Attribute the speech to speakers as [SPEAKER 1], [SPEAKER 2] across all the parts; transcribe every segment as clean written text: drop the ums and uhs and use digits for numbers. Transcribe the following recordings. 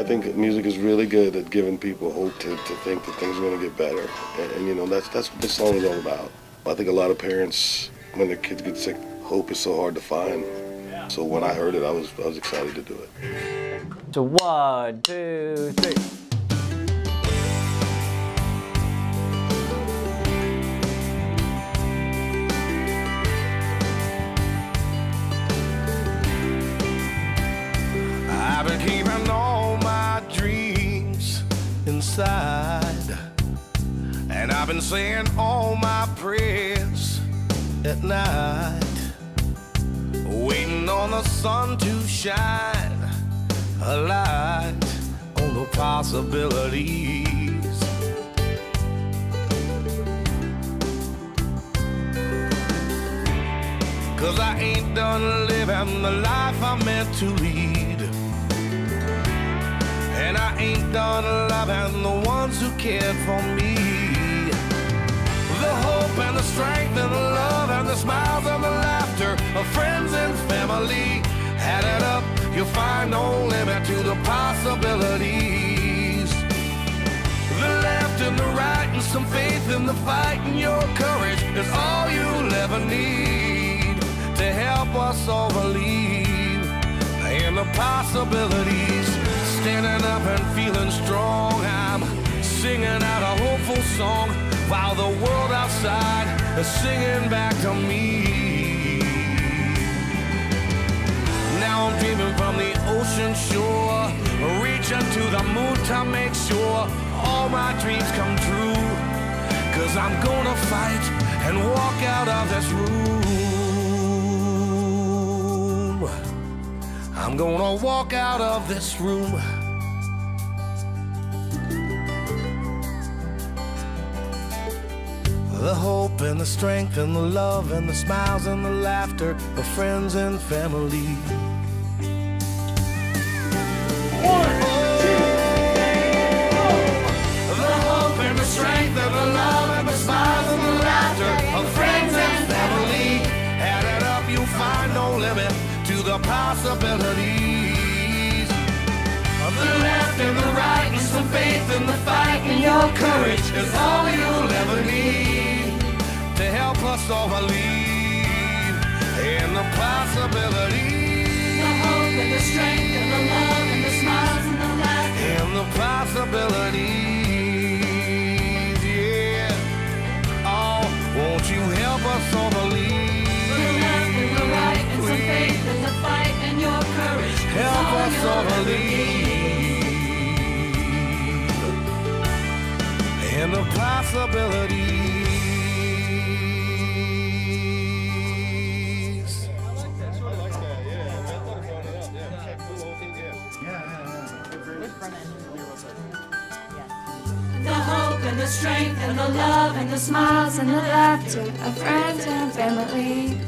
[SPEAKER 1] think music is really good at giving people hope to think that things are going to get better. And you know, that's what this song is all about. I think a lot of parents, when their kids get sick, hope is so hard to find. So when I heard it, I was excited to do it.
[SPEAKER 2] So 1, 2, 3.
[SPEAKER 3] I've been keeping all my dreams inside, and I've been saying all my prayers at night, waiting on the sun to shine a light on the possibilities. 'Cause I ain't done living the life I'm meant to lead, and I ain't done loving the ones who cared for me. The hope and the strength and the love and the smiles and the laughter of friends and family. Add it up, you'll find no limit to the possibilities. The left and the right and some faith in the fight, and your courage is all you'll ever need to help us all believe in the possibilities. Standing up and feeling strong, I'm singing out a hopeful song while the world outside is singing back to me. Now I'm dreaming from the ocean shore, reaching to the moon to make sure all my dreams come true. 'Cause I'm gonna fight and walk out of this room. I'm gonna walk out of this room. The hope and the strength and the love and the smiles and the laughter of friends and family.
[SPEAKER 4] 1, 2, 3, 4.
[SPEAKER 3] The hope and the strength and the love and the smiles and the laughter of friends and family. Add it up, you'll find no limit to the possibilities. The left and the right and some faith in the fight, and your courage is all you'll ever need to help us all believe in the possibilities.
[SPEAKER 4] The hope and the strength and the love and the smiles and the laughter.
[SPEAKER 3] In the possibilities, yeah. Oh, won't you help us all believe?
[SPEAKER 4] The left and the right and some faith in the fight, and your courage is
[SPEAKER 3] Help
[SPEAKER 4] all
[SPEAKER 3] us all
[SPEAKER 4] you'll ever
[SPEAKER 3] believe in the possibilities.
[SPEAKER 4] The hope and the strength and the love and the smiles and the laughter of friends and family.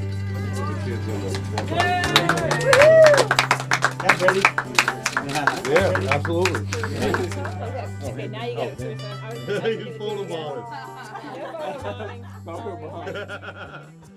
[SPEAKER 1] Yeah, absolutely.
[SPEAKER 5] Okay, now you got it.
[SPEAKER 1] You pulled them all.
[SPEAKER 5] You're photobombing.